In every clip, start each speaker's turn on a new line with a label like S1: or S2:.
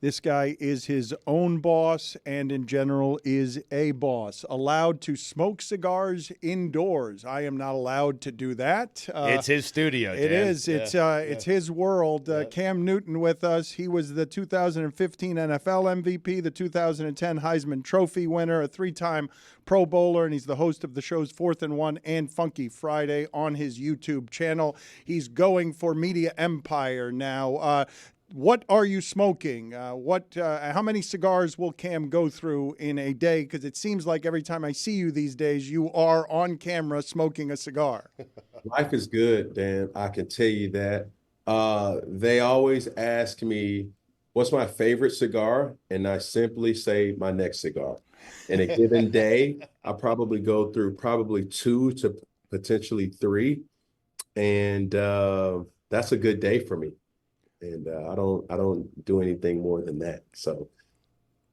S1: This guy is his own boss and in general is a boss. Allowed to smoke cigars indoors. I am not allowed to do that.
S2: It's his studio, Dan.
S1: It is. It's his world. Cam Newton with us. He was the 2015 NFL MVP, the 2010 Heisman Trophy winner, a 3-time Pro Bowler, and he's the host of the shows 4th and 1 and Funky Friday on his YouTube channel. He's going for Media Empire now. What are you smoking? How many cigars will Cam go through in a day? Because it seems like every time I see you these days, you are on camera smoking a cigar.
S3: Life is good, Dan. I can tell you that. They always ask me, what's my favorite cigar? And I simply say my next cigar. In a given day, I probably go through 2 to potentially 3. And that's a good day for me. And I don't do anything more than that. So,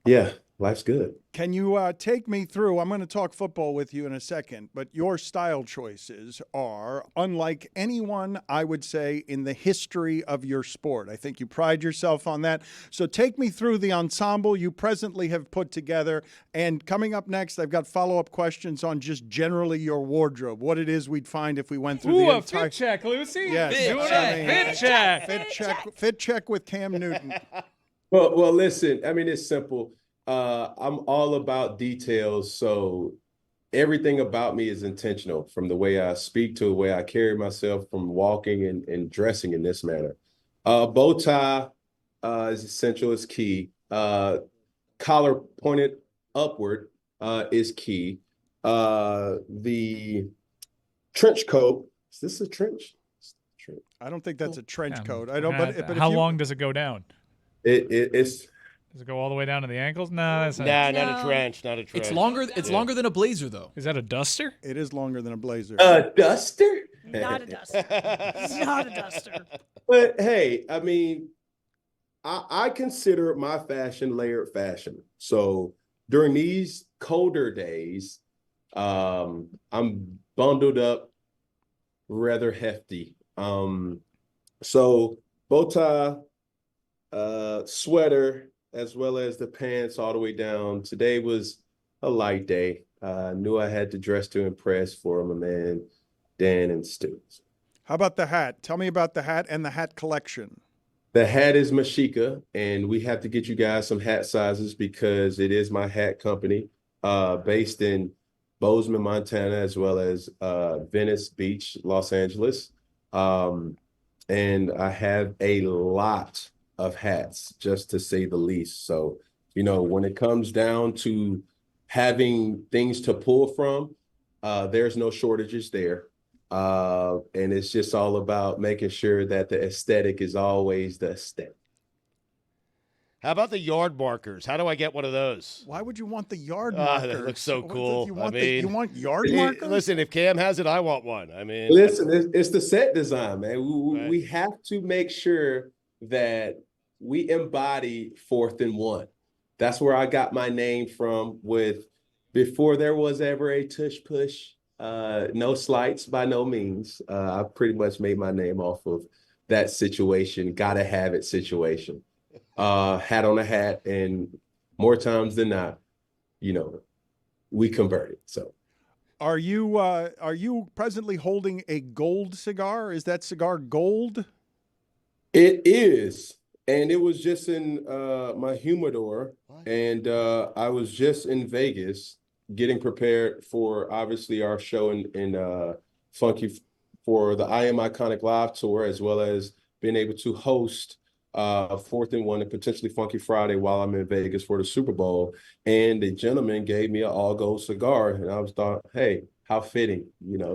S3: yeah, life's good.
S1: Can you take me through? I'm going to talk football with you in a second, but your style choices are unlike anyone, I would say, in the history of your sport. I think you pride yourself on that. So take me through the ensemble you presently have put together. And coming up next, I've got follow-up questions on just generally your wardrobe, what it is we'd find if we went through the entire...
S4: fit check, Lucy.
S1: Yes. Fit check with Cam Newton.
S3: Well, listen, I mean, it's simple. I'm all about details, so everything about me is intentional, from the way I speak to the way I carry myself, from walking and dressing in this manner. Bow tie is essential, is key. Collar pointed upward is key. The trench coat, is this a trench?
S1: I don't think that's a trench coat. I
S4: don't.
S1: But
S4: how long does it go down?
S3: It's.
S4: Does it go all the way down to the ankles? No, that's not.
S2: Not a trench. Not a trench.
S5: It's longer. It's longer than a blazer, though.
S4: Is that a duster?
S1: It is longer than a blazer.
S3: A duster?
S6: Not a duster. Not a duster.
S3: But hey, I mean, I consider my fashion layered fashion. So during these colder days, I'm bundled up rather hefty. So bow tie, sweater, as well as the pants all the way down. Today was a light day. I knew I had to dress to impress for my man, Dan and Stu.
S1: How about the hat? Tell me about the hat and the hat collection.
S3: The hat is Mashika, and we have to get you guys some hat sizes because it is my hat company based in Bozeman, Montana, as well as Venice Beach, Los Angeles. And I have a lot of hats, just to say the least. So, when it comes down to having things to pull from, there's no shortages there. And it's just all about making sure that the aesthetic is always the aesthetic.
S2: How about the yard markers? How do I get one of those?
S1: Why would you want the yard markers?
S2: That looks so cool.
S1: You want yard markers?
S2: Listen, if Cam has it, I want one. I mean,
S3: listen, it's the set design, man. We have to make sure that we embody 4th and 1. That's where I got my name from. Before there was ever a tush push, no slights by no means. I pretty much made my name off of that situation, gotta have it situation. Hat on a hat, and more times than not, we converted. So,
S1: are you presently holding a gold cigar? Is that cigar gold?
S3: It is, and it was just in my humidor, and I was just in Vegas getting prepared for obviously our show in Funky for the I Am Iconic Live tour, as well as being able to host 4th and 1 and potentially Funky Friday while I'm in Vegas for the Super Bowl. And the gentleman gave me an all gold cigar, and I was thought, hey, how fitting,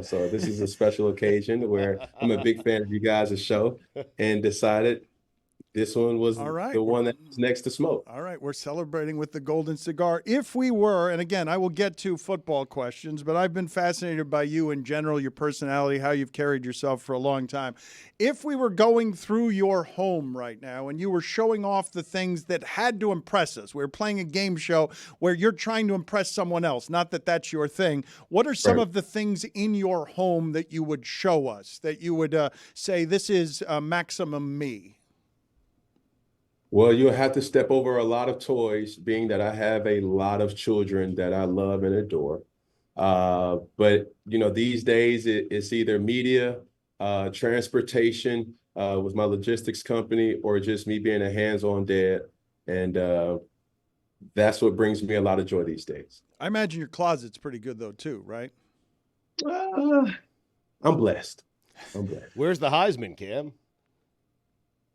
S3: so this is a special occasion where I'm a big fan of you guys' show, and decided this one was the one that was next to smoke.
S1: All right, we're celebrating with the golden cigar. If we were, and again, I will get to football questions, but I've been fascinated by you in general, your personality, how you've carried yourself for a long time. If we were going through your home right now and you were showing off the things that had to impress us, we're playing a game show where you're trying to impress someone else, not that that's your thing. What are some of the things in your home that you would show us, that you would say, this is maximum me?
S3: Well, you'll have to step over a lot of toys, being that I have a lot of children that I love and adore. But these days it's either media, transportation with my logistics company, or just me being a hands-on dad. And that's what brings me a lot of joy these days.
S1: I imagine your closet's pretty good though too, right?
S3: I'm blessed.
S2: Where's the Heisman, Cam?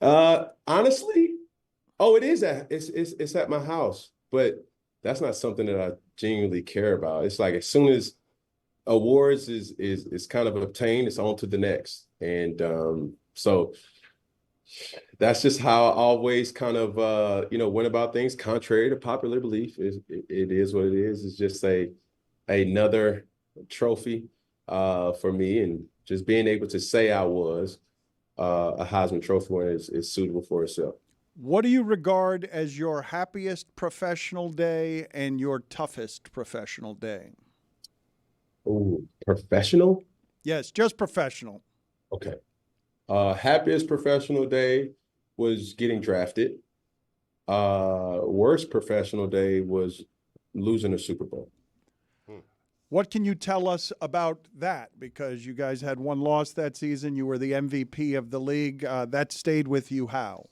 S3: Honestly, it is it's at my house, but that's not something that I genuinely care about. It's like as soon as awards is kind of obtained, it's on to the next. And so that's just how I always kind of went about things, contrary to popular belief. It is what it is. It's just another trophy for me, and just being able to say I was a Heisman Trophy winner is suitable for itself.
S1: What do you regard as your happiest professional day and your toughest professional day?
S3: Oh, professional?
S1: Yes, just professional.
S3: Okay. Happiest professional day was getting drafted. Worst professional day was losing a Super Bowl.
S1: What can you tell us about that? Because you guys had one loss that season. You were the MVP of the league. That stayed with you how?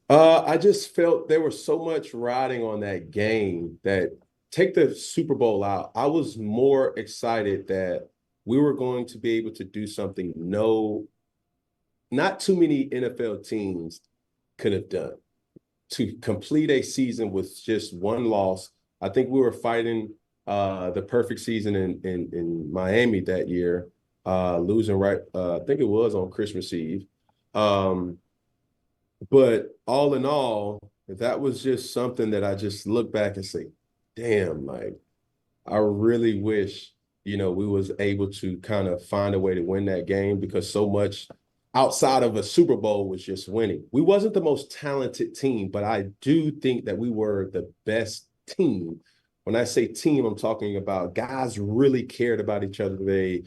S3: I just felt there was so much riding on that game that, take the Super Bowl out, I was more excited that we were going to be able to do something not too many NFL teams could have done. To complete a season with just one loss. I think we were fighting the perfect season in Miami that year, losing I think it was on Christmas Eve. But all in all, that was just something that I just look back and say, damn, like, I really wish, we was able to kind of find a way to win that game, because so much outside of a Super Bowl was just winning. We wasn't the most talented team, but I do think that we were the best team. When I say team, I'm talking about guys really cared about each other. They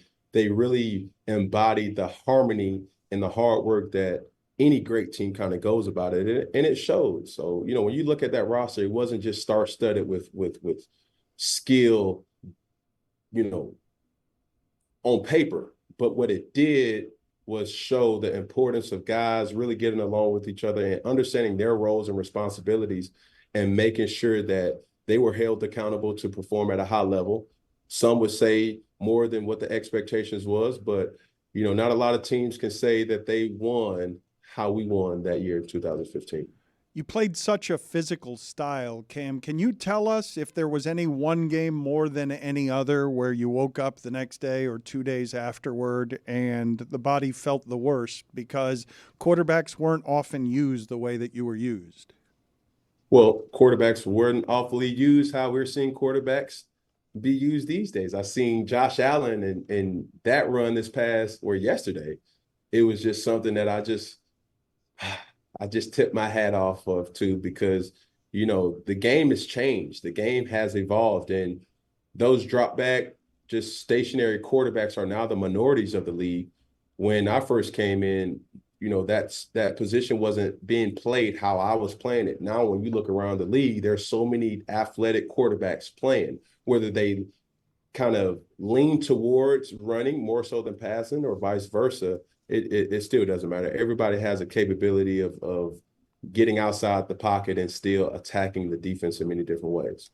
S3: really embodied the harmony and the hard work that any great team kind of goes about it, and it showed. So, when you look at that roster, it wasn't just star-studded with skill, on paper, but what it did was show the importance of guys really getting along with each other and understanding their roles and responsibilities, and making sure that they were held accountable to perform at a high level. Some would say more than what the expectations was, but not a lot of teams can say that they won how we won that year in 2015.
S1: You played such a physical style, Cam. Can you tell us if there was any one game more than any other where you woke up the next day or 2 days afterward and the body felt the worst because quarterbacks weren't often used the way that you were used?
S3: Well, quarterbacks weren't awfully used how we're seeing quarterbacks be used these days. I seen Josh Allen and that run yesterday. It was just something that I just tipped my hat off of too, because, the game has changed. The game has evolved, and those drop back, just stationary quarterbacks are now the minorities of the league. When I first came in, that position wasn't being played how I was playing it. Now, when you look around the league, there's so many athletic quarterbacks playing, whether they kind of lean towards running more so than passing or vice versa. It still doesn't matter. Everybody has a capability of getting outside the pocket and still attacking the defense in many different ways.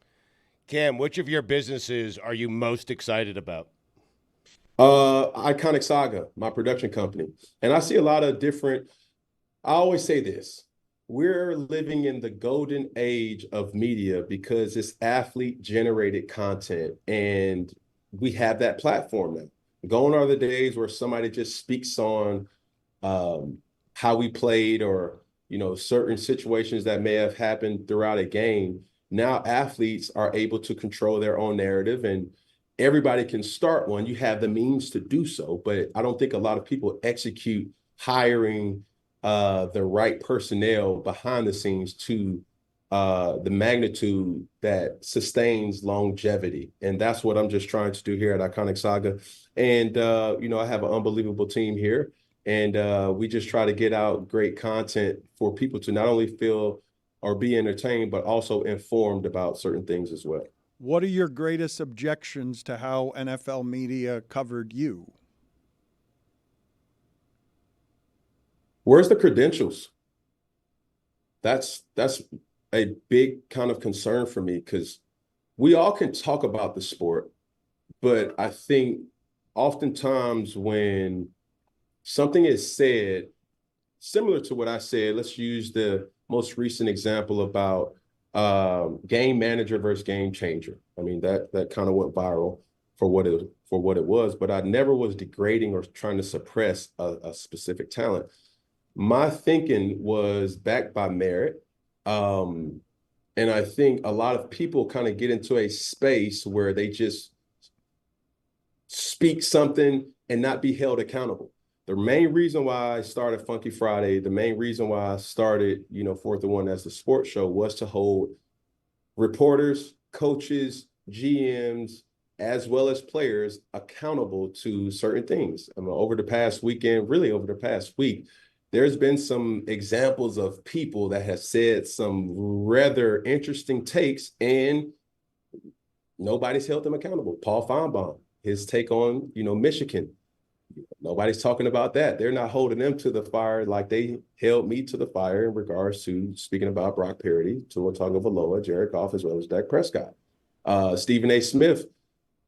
S2: Cam, which of your businesses are you most excited about?
S3: Iconic Saga, my production company. And I see a lot of different, I always say this, we're living in the golden age of media because it's athlete-generated content, and we have that platform now. Gone are the days where somebody just speaks on how we played or, certain situations that may have happened throughout a game. Now athletes are able to control their own narrative, and everybody can start one. You have the means to do so, but I don't think a lot of people execute hiring the right personnel behind the scenes to the magnitude that sustains longevity. And that's what I'm just trying to do here at Iconic Saga. And, I have an unbelievable team here. And we just try to get out great content for people to not only feel or be entertained, but also informed about certain things as well.
S1: What are your greatest objections to how NFL media covered you?
S3: Where's the credentials? That's a big kind of concern for me, because we all can talk about the sport, but I think oftentimes when something is said, similar to what I said, let's use the most recent example about game manager versus game changer. I mean, that kind of went viral for what it was, but I never was degrading or trying to suppress a specific talent. My thinking was backed by merit. And I think a lot of people kind of get into a space where they just speak something and not be held accountable. The main reason why I started Funky Friday, the main reason why I started, 4th and 1 as the sports show, was to hold reporters, coaches, GMs, as well as players accountable to certain things. I mean, over the past weekend, really over the past week, there's been some examples of people that have said some rather interesting takes, and nobody's held them accountable. Paul Feinbaum, his take on, Michigan. Nobody's talking about that. They're not holding them to the fire like they held me to the fire in regards to speaking about Brock Purdy, Tua Tagovailoa, Jared Goff, as well as Dak Prescott. Stephen A. Smith,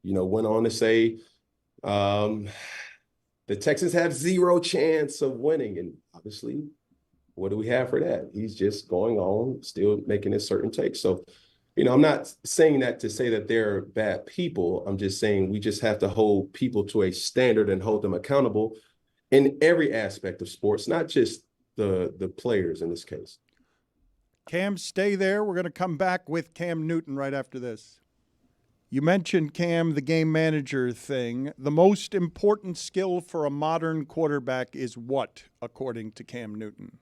S3: went on to say the Texans have zero chance of winning. And obviously, what do we have for that? He's just going on, still making his certain takes. So, I'm not saying that to say that they're bad people. I'm just saying we just have to hold people to a standard and hold them accountable in every aspect of sports, not just the players in this case.
S1: Cam, stay there. We're going to come back with Cam Newton right after this. You mentioned, Cam, the game manager thing. The most important skill for a modern quarterback is what, according to Cam Newton?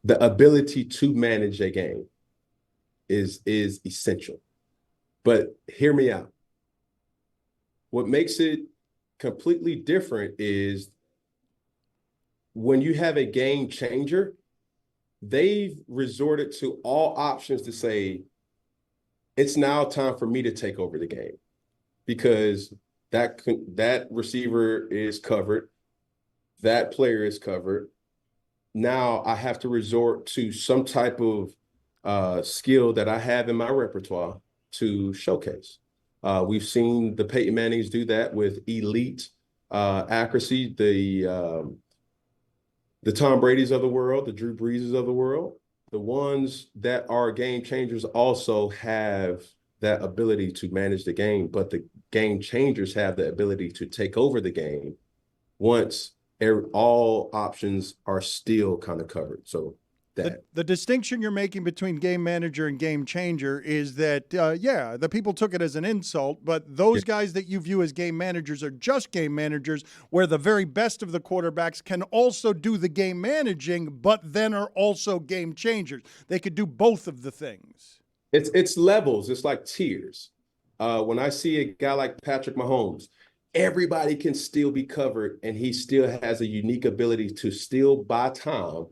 S3: The ability to manage a game is essential. But hear me out. What makes it completely different is when you have a game changer, they've resorted to all options to say, it's now time for me to take over the game, because that receiver is covered, that player is covered. Now I have to resort to some type of skill that I have in my repertoire to showcase. We've seen the Peyton Mannings do that with elite accuracy, the Tom Brady's of the world, the Drew Breeses of the world. The ones that are game changers also have that ability to manage the game, but the game changers have the ability to take over the game once all options are still kind of covered. So
S1: the distinction you're making between game manager and game changer is that, the people took it as an insult, but those guys that you view as game managers are just game managers, where the very best of the quarterbacks can also do the game managing, but then are also game changers. They could do both of the things.
S3: It's levels. It's like tiers. When I see a guy like Patrick Mahomes, everybody can still be covered, and he still has a unique ability to still buy time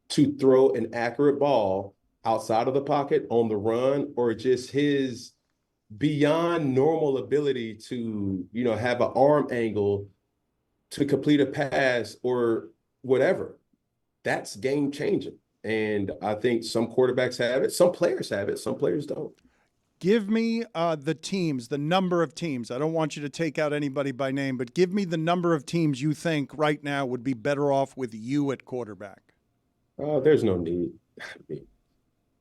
S3: to throw an accurate ball outside of the pocket, on the run, or just his beyond normal ability to, have an arm angle to complete a pass or whatever. That's game changing. And I think some quarterbacks have it, some players have it, some players don't.
S1: Give me the teams, the number of teams. I don't want you to take out anybody by name, but give me the number of teams you think right now would be better off with you at quarterback.
S3: There's no need.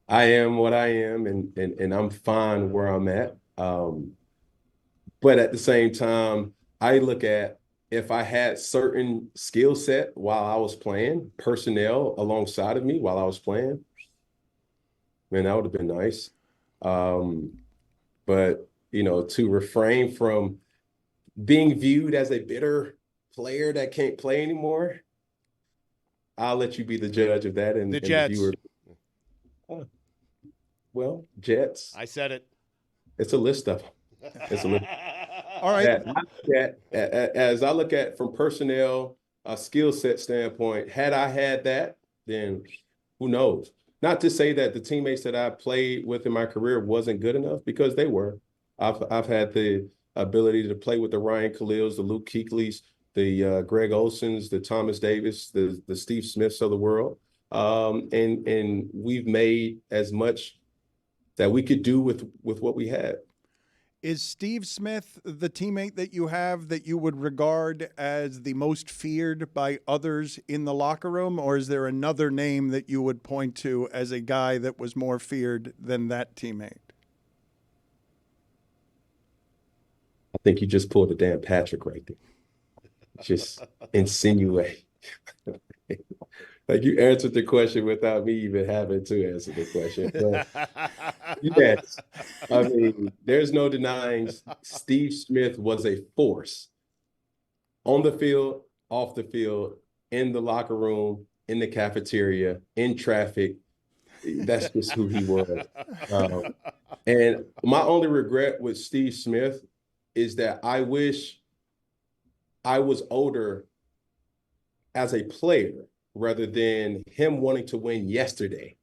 S3: I am what I am, and I'm fine where I'm at. But at the same time, I look at, if I had certain skill set while I was playing, personnel alongside of me while I was playing, man, that would have been nice. But, to refrain from being viewed as a bitter player that can't play anymore, I'll let you be the judge of that. And
S1: the Jets.
S3: And the viewer. Well, Jets.
S2: I said it.
S3: It's a list of them. It's a list.
S1: All right.
S3: As I look at from personnel a skill set standpoint, had I had that, then who knows? Not to say that the teammates that I played with in my career wasn't good enough, because they were. I've had the ability to play with the Ryan Khalils, the Luke Kuechly's, the Greg Olsons, the Thomas Davis, the Steve Smiths of the world. And we've made as much that we could do with what we had.
S1: Is Steve Smith the teammate that you have that you would regard as the most feared by others in the locker room, or is there another name that you would point to as a guy that was more feared than that teammate?
S3: I think you just pulled a Dan Patrick right there. Just insinuate. Like, you answered the question without me even having to answer the question. But yes, I mean, there's no denying Steve Smith was a force on the field, off the field, in the locker room, in the cafeteria, in traffic. That's just who he was. And my only regret with Steve Smith is that I wish I was older as a player rather than him wanting to win yesterday.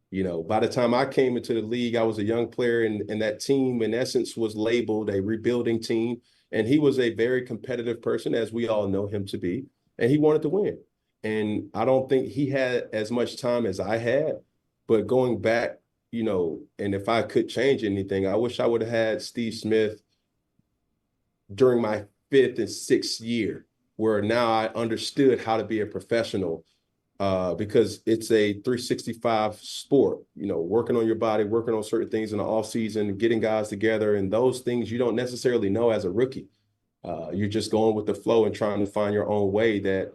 S3: You know, by the time I came into the league, I was a young player, and that team, in essence, was labeled a rebuilding team. And he was a very competitive person, as we all know him to be, and he wanted to win. And I don't think he had as much time as I had. But going back, you know, and if I could change anything, I wish I would have had Steve Smith during my 5th and 6th year, where now I understood how to be a professional. Because it's a 365 sport, you know, working on your body, working on certain things in the off season, getting guys together, and those things you don't necessarily know as a rookie. You're just going with the flow and trying to find your own way that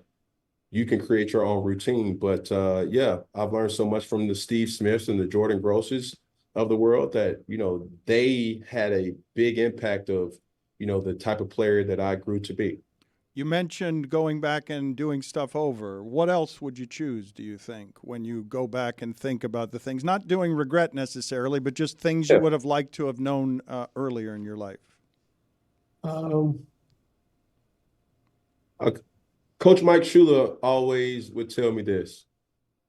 S3: you can create your own routine. But yeah, I've learned so much from the Steve Smiths and the Jordan Grosses of the world that, you know, they had a big impact of, you know, the type of player that I grew to be.
S1: You mentioned going back and doing stuff over. What else would you choose, do you think, when you go back and think about the things? Not doing regret necessarily, but just things you would have liked to have known earlier in your life.
S3: Coach Mike Shula always would tell me this.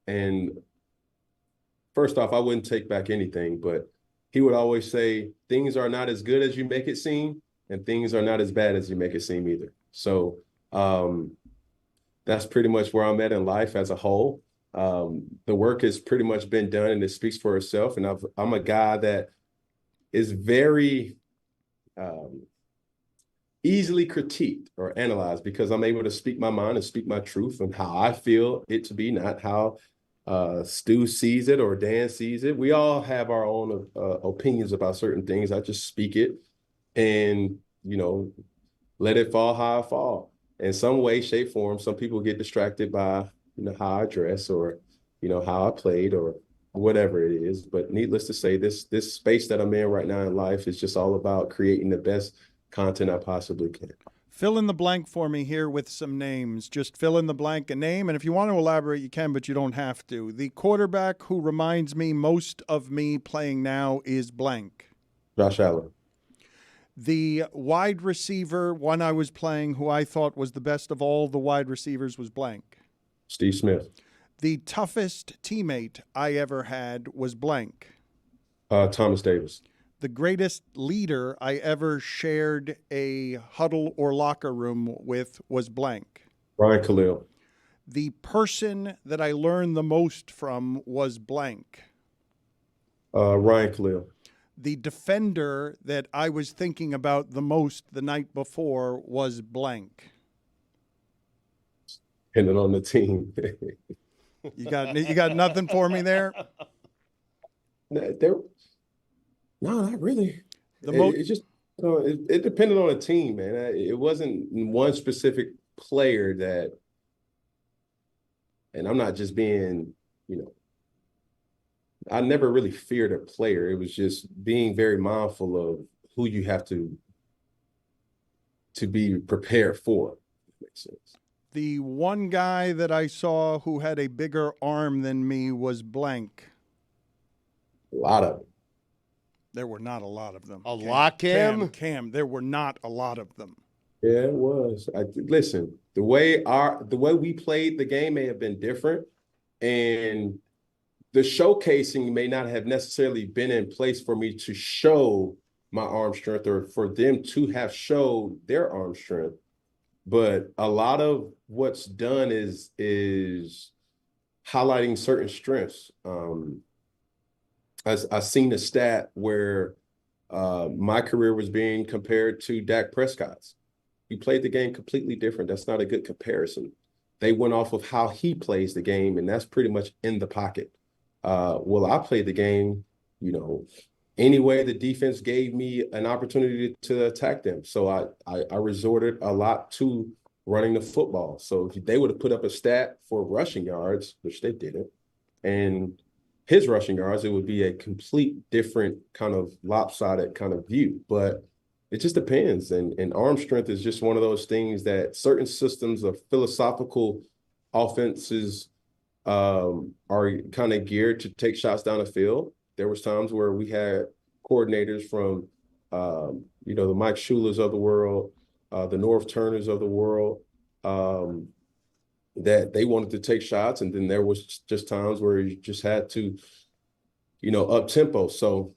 S3: And first off, I wouldn't take back anything, but he would always say, things are not as good as you make it seem, and things are not as bad as you make it seem either. So that's pretty much where I'm at in life as a whole. The work has pretty much been done, and it speaks for itself. And I'm a guy that is very easily critiqued or analyzed, because I'm able to speak my mind and speak my truth and how I feel it to be, not how Stu sees it or Dan sees it. We all have our own opinions about certain things. I just speak it and, you know, let it fall how it fall. In some way, shape, form, some people get distracted by, you know, how I dress or, you know, how I played or whatever it is. But needless to say, this space that I'm in right now in life is just all about creating the best content I possibly can.
S1: Fill in the blank for me here with some names. Just fill in the blank, a name, and if you want to elaborate, you can, but you don't have to. The quarterback who reminds me most of me playing now is blank.
S3: Josh Allen.
S1: The wide receiver, one I was playing, who I thought was the best of all the wide receivers, was blank.
S3: Steve Smith.
S1: The toughest teammate I ever had was blank.
S3: Thomas Davis.
S1: The greatest leader I ever shared a huddle or locker room with was blank.
S3: Ryan Khalil.
S1: The person that I learned the most from was blank.
S3: Ryan Khalil.
S1: The defender that I was thinking about the most the night before was blank.
S3: Depending on the team.
S1: You got nothing for me there?
S3: No, not really. It's just it depended on the team, man. It wasn't one specific player that, and I'm not just being, you know, I never really feared a player. It was just being very mindful of who you have to be prepared for. If that makes sense.
S1: The one guy that I saw who had a bigger arm than me was blank.
S3: A lot of them.
S1: There were not a lot of them.
S2: A lot, Cam?
S1: Cam, there were not a lot of them.
S3: Yeah, it was. Listen, the way we played the game may have been different, and the showcasing may not have necessarily been in place for me to show my arm strength or for them to have showed their arm strength. But a lot of what's done is highlighting certain strengths. I seen a stat where my career was being compared to Dak Prescott's. He played the game completely different. That's not a good comparison. They went off of how he plays the game, and that's pretty much in the pocket. Well, I played the game, any way the defense gave me an opportunity to attack them. So I resorted a lot to running the football. So if they would have put up a stat for rushing yards, which they didn't, and his rushing yards, it would be a complete different kind of lopsided kind of view. But it just depends. And arm strength is just one of those things that certain systems of philosophical offenses are kind of geared to take shots down the field. There was times where we had coordinators from, the Mike Shulers of the world, the North Turners of the world, that they wanted to take shots. And then there was just times where you just had to, up tempo. So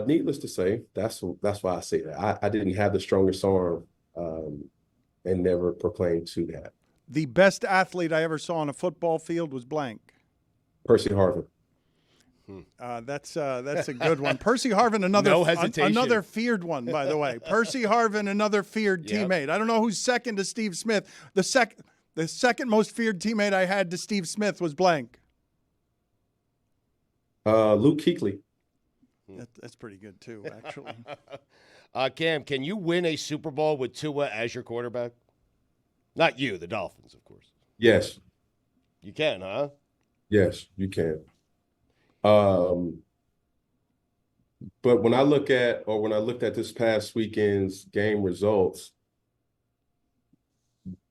S3: needless to say, that's why I say that. I didn't have the strongest arm and never proclaimed to that.
S1: The best athlete I ever saw on a football field was blank.
S3: Percy Harvin.
S1: That's a good one. Percy Harvin,
S2: No hesitation.
S1: another feared one, by the way. Percy Harvin, another feared teammate. I don't know who's second to Steve Smith. The second most feared teammate I had to Steve Smith was blank.
S3: Luke Kuechly.
S1: That's pretty good too, actually.
S2: Cam, can you win a Super Bowl with Tua as your quarterback? Not you, the Dolphins, of course.
S3: Yes.
S2: You can, huh?
S3: Yes, you can. But when I looked at this past weekend's game results,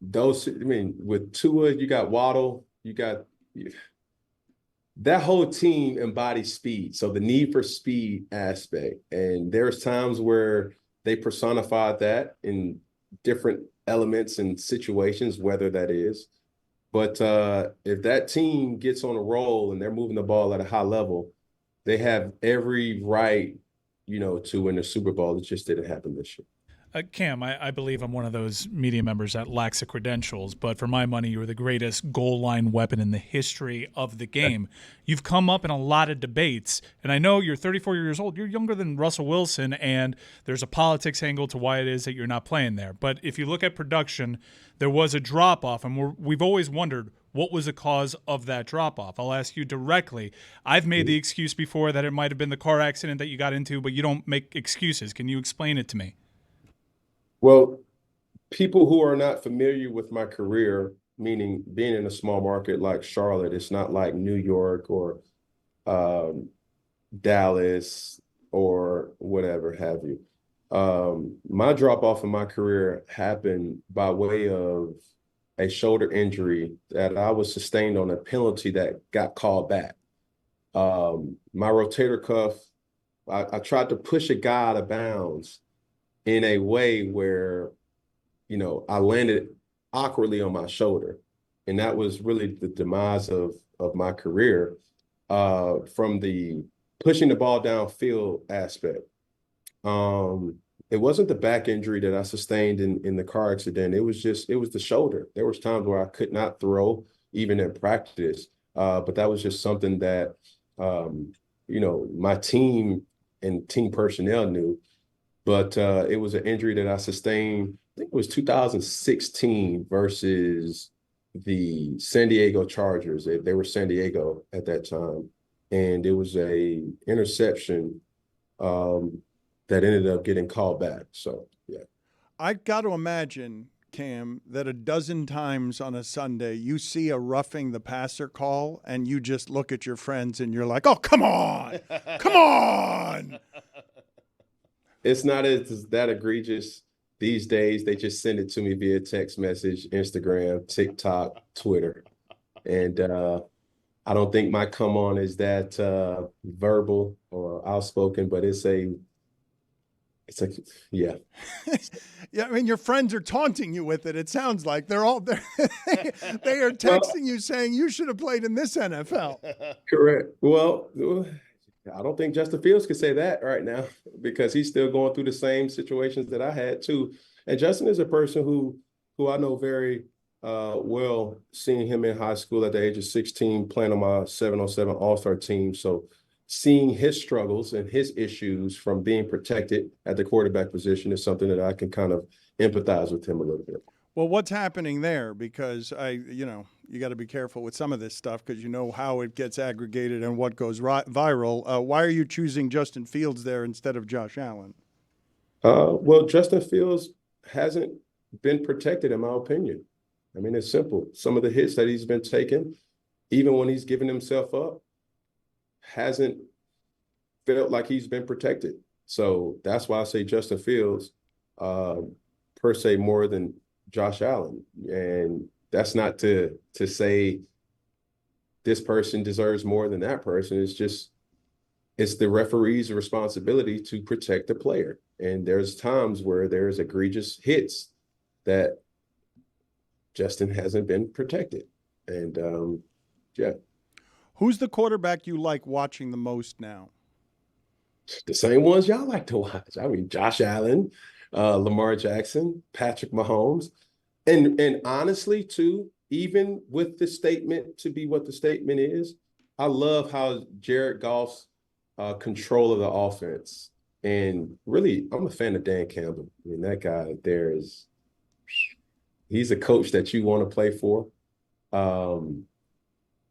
S3: with Tua, you got Waddle, that whole team embodies speed. So the need for speed aspect. And there's times where they personified that in different elements and situations, whether that is. But if that team gets on a roll and they're moving the ball at a high level, they have every right, to win the Super Bowl. It just didn't happen this year.
S4: Cam, I believe I'm one of those media members that lacks the credentials, but for my money, you were the greatest goal line weapon in the history of the game. You've come up in a lot of debates, and I know you're 34 years old. You're younger than Russell Wilson, and there's a politics angle to why it is that you're not playing there. But if you look at production, there was a drop-off, and we've always wondered what was the cause of that drop-off. I'll ask you directly. I've made the excuse before that it might have been the car accident that you got into, but you don't make excuses. Can you explain it to me?
S3: Well, people who are not familiar with my career, meaning being in a small market like Charlotte, it's not like New York or Dallas or whatever have you. My drop off in my career happened by way of a shoulder injury that I was sustained on a penalty that got called back. My rotator cuff, I tried to push a guy out of bounds in a way where, I landed awkwardly on my shoulder. And that was really the demise of my career from the pushing the ball downfield aspect. It wasn't the back injury that I sustained in the car accident. It was the shoulder. There was times where I could not throw even in practice. But that was just something that, my team and team personnel knew. But it was an injury that I sustained, I think it was 2016 versus the San Diego Chargers. They were San Diego at that time. And it was a interception that ended up getting called back. So, yeah.
S1: I got to imagine, Cam, that a dozen times on a Sunday you see a roughing the passer call and you just look at your friends and you're like, oh, come on, come on.
S3: It's not that egregious these days. They just send it to me via text message, Instagram, TikTok, Twitter. And I don't think my come on is that verbal or outspoken, but it's It's like, yeah.
S1: Yeah, I mean, your friends are taunting you with it. It sounds like they are texting you saying you should have played in this NFL.
S3: Correct. Well, I don't think Justin Fields could say that right now because he's still going through the same situations that I had too. And Justin is a person who I know very well, seeing him in high school at the age of 16, playing on my 7-on-7 All-Star team. So seeing his struggles and his issues from being protected at the quarterback position is something that I can kind of empathize with him a little bit.
S1: Well, what's happening there? Because you got to be careful with some of this stuff because you know how it gets aggregated and what goes viral. Why are you choosing Justin Fields there instead of Josh Allen?
S3: Well, Justin Fields hasn't been protected, in my opinion. I mean, it's simple. Some of the hits that he's been taking, even when he's giving himself up, hasn't felt like he's been protected. So that's why I say Justin Fields, per se, more than Josh Allen. And that's not to say this person deserves more than that person. It's just, it's the referee's responsibility to protect the player. And there's times where there's egregious hits that Justin hasn't been protected. And yeah.
S1: Who's the quarterback you like watching the most now?
S3: The same ones y'all like to watch. I mean, Josh Allen, Lamar Jackson, Patrick Mahomes. And honestly, too, even with the statement to be what the statement is, I love how Jared Goff's control of the offense. And really, I'm a fan of Dan Campbell. I mean, that guy there he's a coach that you want to play for.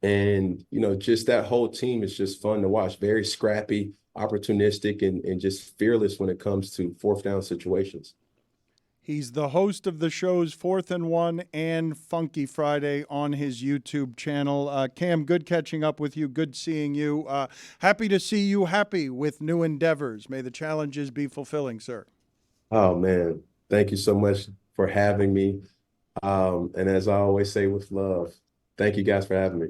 S3: And, just that whole team is just fun to watch. Very scrappy, opportunistic, and just fearless when it comes to fourth down situations.
S1: He's the host of the shows 4th and 1 and Funky Friday on his YouTube channel. Cam, good catching up with you. Good seeing you. Happy to see you happy with new endeavors. May the challenges be fulfilling, sir.
S3: Oh, man. Thank you so much for having me. And as I always say with love, thank you guys for having me.